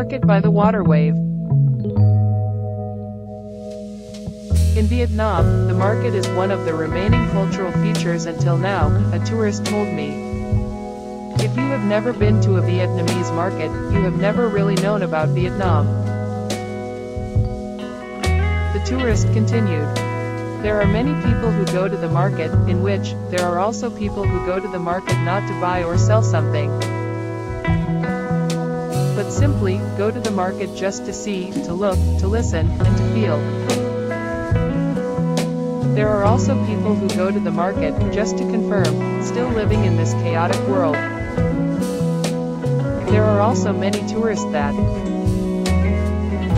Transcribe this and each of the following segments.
market by the water wave. In Vietnam, the market is one of the remaining cultural features until now, a tourist told me. If you have never been to a Vietnamese market, you have never really known about Vietnam. The tourist continued. There are many people who go to the market, in which, there are also people who go to the market not to buy or sell something, but simply, go to the market just to see, to look, to listen, and to feel. There are also people who go to the market, just to confirm, still living in this chaotic world. There are also many tourists that,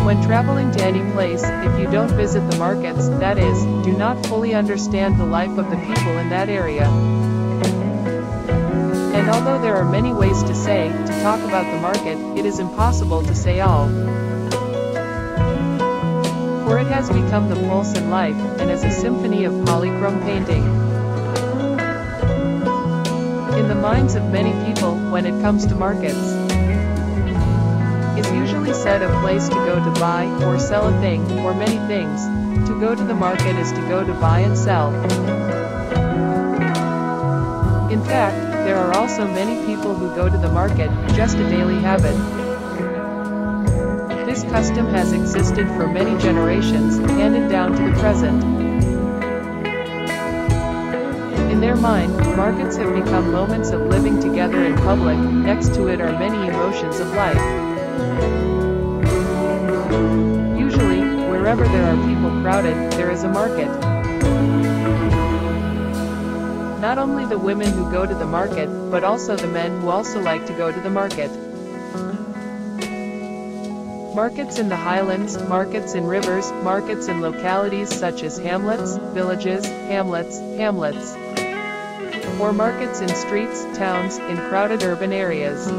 when traveling to any place, if you don't visit the markets, that is, do not fully understand the life of the people in that area. And although there are many ways to say, to talk about the market, it is impossible to say all. For it has become the pulse in life, and as a symphony of polychrome painting. In the minds of many people, when it comes to markets, is usually said a place to go to buy, or sell a thing, or many things. To go to the market is to go to buy and sell. In fact, there are also many people who go to the market, just a daily habit. This custom has existed for many generations, handed down to the present. In their mind, markets have become moments of living together in public. Next to it are many emotions of life. Usually, wherever there are people crowded, there is a market. Not only the women who go to the market, but also the men who also like to go to the market. Markets in the highlands, markets in rivers, markets in localities such as hamlets, villages, hamlets, or markets in streets, towns, in crowded urban areas.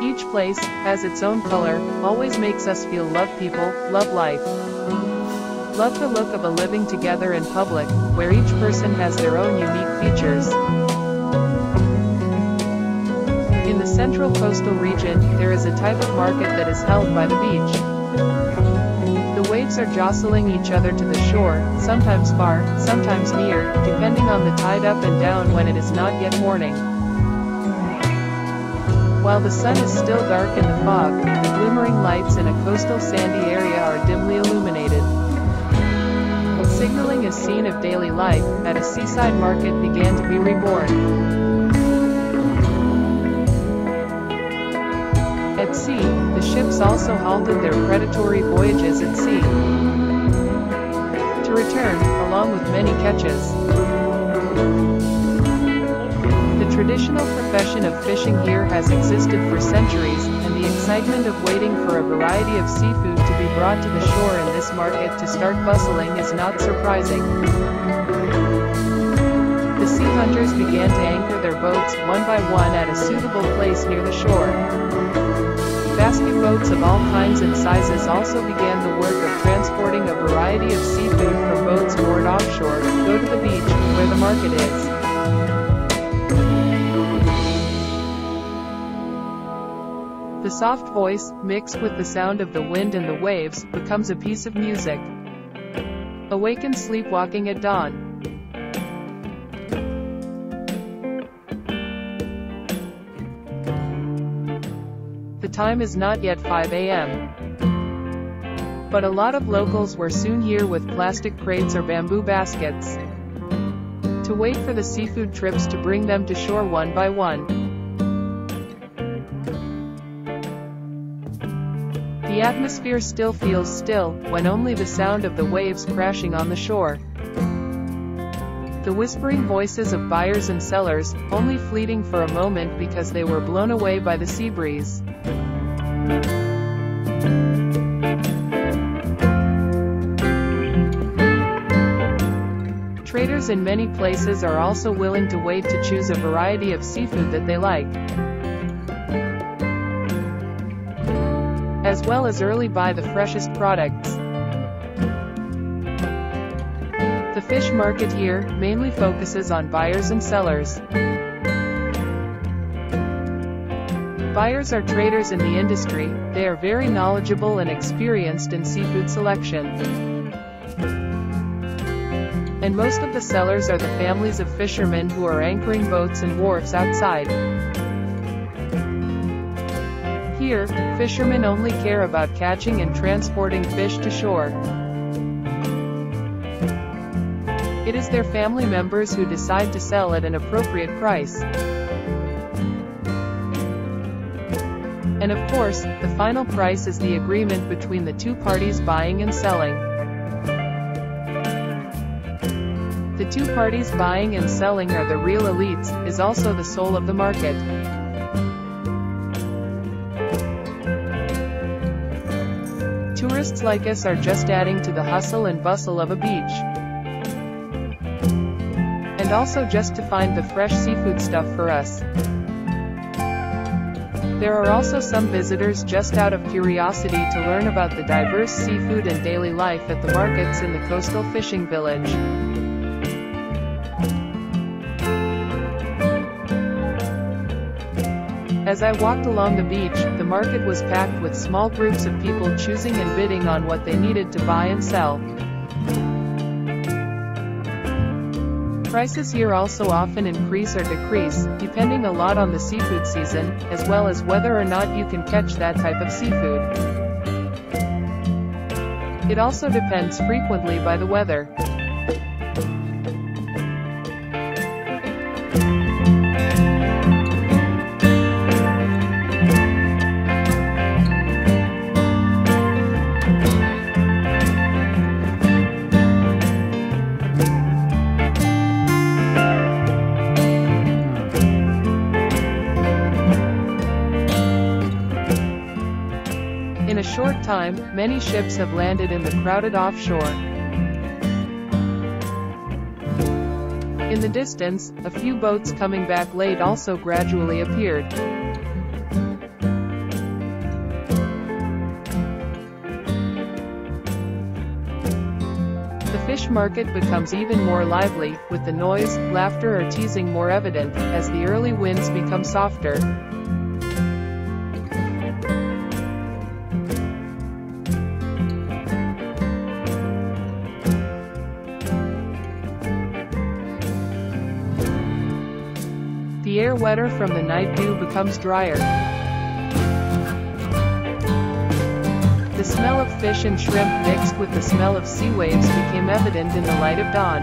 Each place has its own color, always makes us feel love people, love life. Love the look of a living together in public, where each person has their own unique features. In the central coastal region, there is a type of market that is held by the beach. The waves are jostling each other to the shore, sometimes far, sometimes near, depending on the tide up and down when it is not yet morning. While the sun is still dark in the fog, the glimmering lights in a coastal sandy area are dimly illuminated. Signaling a scene of daily life, at a seaside market began to be reborn. At sea, the ships also halted their predatory voyages at sea, to return, along with many catches. The traditional profession of fishing here has existed for centuries, and the excitement of waiting for a variety of seafood to be brought to the shore in this market to start bustling is not surprising. The sea hunters began to anchor their boats one by one at a suitable place near the shore. Basket boats of all kinds and sizes also began the work of transporting a variety of seafood from boats moored offshore, go to the beach, where the market is. The soft voice, mixed with the sound of the wind and the waves, becomes a piece of music. Awaken sleepwalking at dawn. The time is not yet 5 a.m. But a lot of locals were soon here with plastic crates or bamboo baskets, to wait for the seafood trips to bring them to shore one by one. The atmosphere still feels still, when only the sound of the waves crashing on the shore. The whispering voices of buyers and sellers, only fleeting for a moment because they were blown away by the sea breeze. Traders in many places are also willing to wait to choose a variety of seafood that they like, as well as early buy the freshest products. The fish market here mainly focuses on buyers and sellers. buyers are traders in the industry. They are very knowledgeable and experienced in seafood selection. And most of the sellers are the families of fishermen who are anchoring boats and wharves outside. Here, fishermen only care about catching and transporting fish to shore. It is their family members who decide to sell at an appropriate price. And of course, the final price is the agreement between the two parties buying and selling. The two parties buying and selling are the real elites, is also the soul of the market. Tourists like us are just adding to the hustle and bustle of a beach. And also just to find the fresh seafood stuff for us. There are also some visitors just out of curiosity to learn about the diverse seafood and daily life at the markets in the coastal fishing village. As I walked along the beach, the market was packed with small groups of people choosing and bidding on what they needed to buy and sell. Prices here also often increase or decrease, depending a lot on the seafood season, as well as whether or not you can catch that type of seafood. It also depends frequently by the weather. In a short time, many ships have landed in the crowded offshore. In the distance, a few boats coming back late also gradually appeared. The fish market becomes even more lively, with the noise, laughter or teasing more evident, as the early winds become softer. The air wetter from the night dew becomes drier. The smell of fish and shrimp mixed with the smell of sea waves became evident in the light of dawn.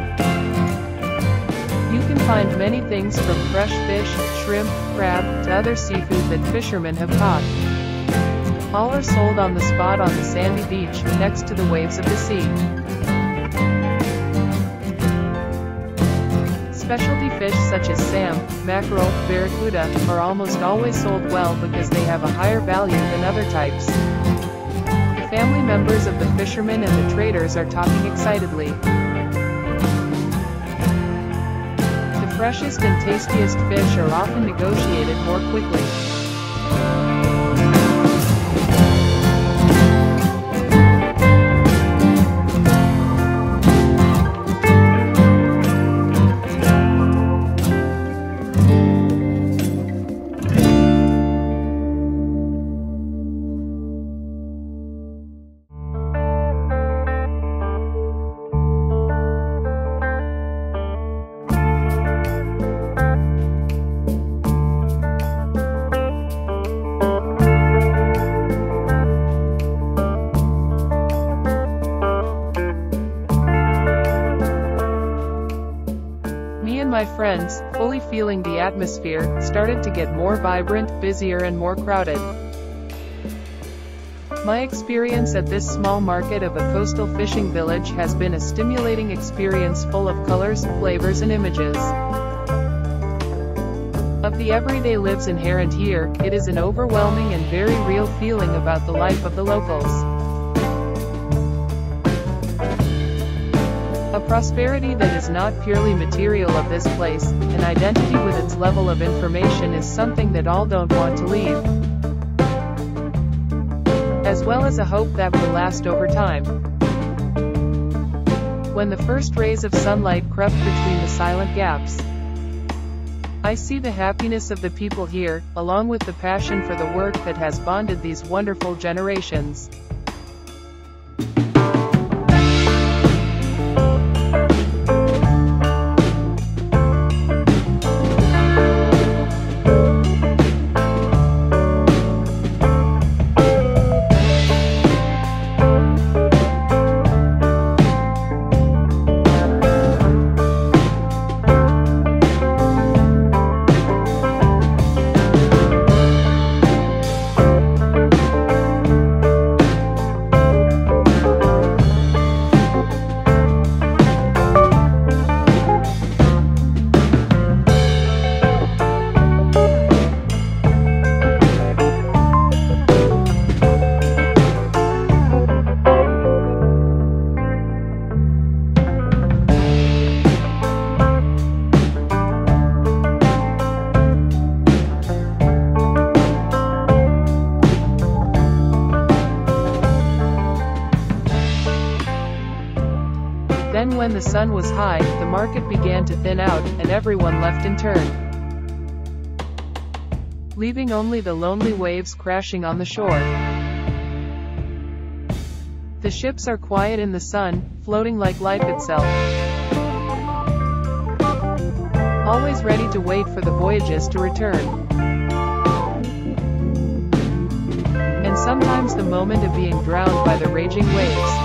You can find many things from fresh fish, shrimp, crab, to other seafood that fishermen have caught. All are sold on the spot on the sandy beach, next to the waves of the sea. Specialty fish such as salmon, mackerel, barracuda, are almost always sold well because they have a higher value than other types. The family members of the fishermen and the traders are talking excitedly. The freshest and tastiest fish are often negotiated more quickly. My friends, fully feeling the atmosphere, started to get more vibrant, busier and more crowded. My experience at this small market of a coastal fishing village has been a stimulating experience full of colors, flavors and images. Of the everyday lives inherent here, it is an overwhelming and very real feeling about the life of the locals. A prosperity that is not purely material of this place, an identity with its level of information is something that all don't want to leave. As well as a hope that will last over time. When the first rays of sunlight crept between the silent gaps, I see the happiness of the people here, along with the passion for the work that has bonded these wonderful generations. Then when the sun was high, the market began to thin out, and everyone left in turn, leaving only the lonely waves crashing on the shore. The ships are quiet in the sun, floating like life itself, always ready to wait for the voyages to return. And sometimes the moment of being drowned by the raging waves.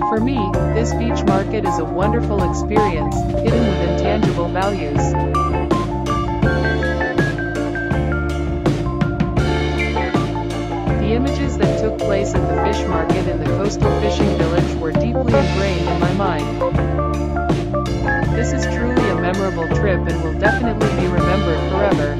For me, this beach market is a wonderful experience, hidden with intangible values. The images that took place at the fish market and the coastal fishing village were deeply ingrained in my mind. This is truly a memorable trip and will definitely be remembered forever.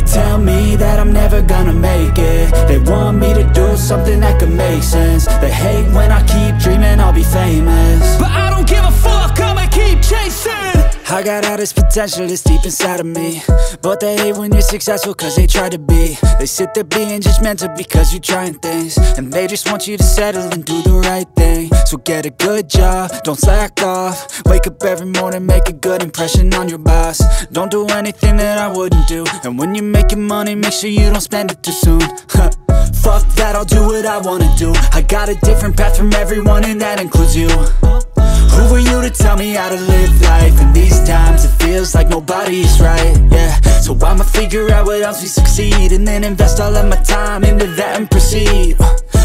They tell me that I'm never gonna make it. They want me to do something that could make sense. They hate when I keep dreaming I'll be famous, but I don't give a fuck, I'ma keep chasing. I got all this potential that's deep inside of me, but they hate when you're successful cause they try to be. They sit there being judgmental because you're trying things, and they just want you to settle and do the right thing. So get a good job, don't slack off. Wake up every morning, make a good impression on your boss. Don't do anything that I wouldn't do, and when you're making money, make sure you don't spend it too soon. Fuck that, I'll do what I wanna do. I got a different path from everyone, and that includes you. Who are you to tell me how to live life? In these times it feels like nobody is right, yeah. So I'ma figure out what helps me succeed, and then invest all of my time into that and proceed.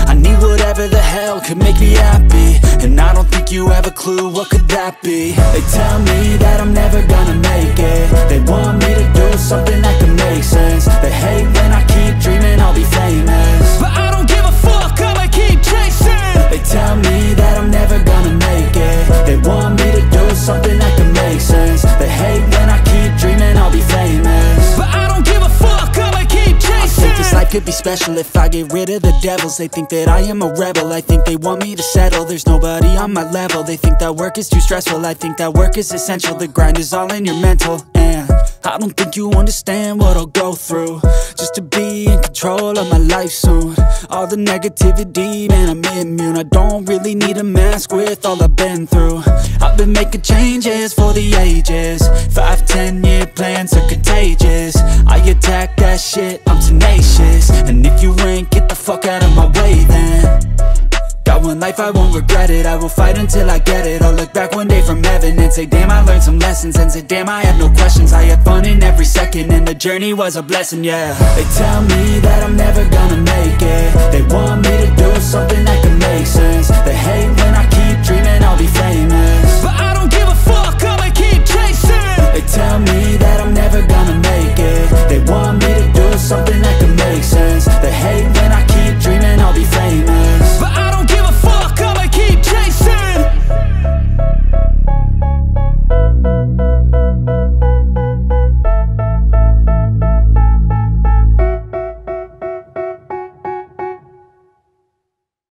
I need whatever the hell could make me happy, and I don't think you have a clue what could that be. They tell me that I'm never gonna make it. They want me to do something that could make sense. They hate when I keep dreaming I'll be famous, but I don't give a fuck, I'ma keep chasing. They tell me that I'm never gonna make it. They want me to do something that can make sense. They hate when I keep dreaming I'll be famous, but I don't give a fuck, I'ma keep chasing. I think this life could be special if I get rid of the devils. They think that I am a rebel, I think they want me to settle. There's nobody on my level. They think that work is too stressful, I think that work is essential. The grind is all in your mental, and I don't think you understand what I'll go through just to be in control of my life soon. All the negativity, man, I'm immune. I don't really need a mask with all I've been through. I've been making changes for the ages. 5-10 year plans are contagious. I attack that shit, I'm tenacious. And if you ain't, get the fuck out of my way then. Got one life, I won't regret it. I will fight until I get it. I'll look back one day from heaven and say, damn, I learned some lessons. And say, damn, I had no questions. I had fun in every second, and the journey was a blessing, yeah. They tell me that I'm never gonna make it. They want me to do something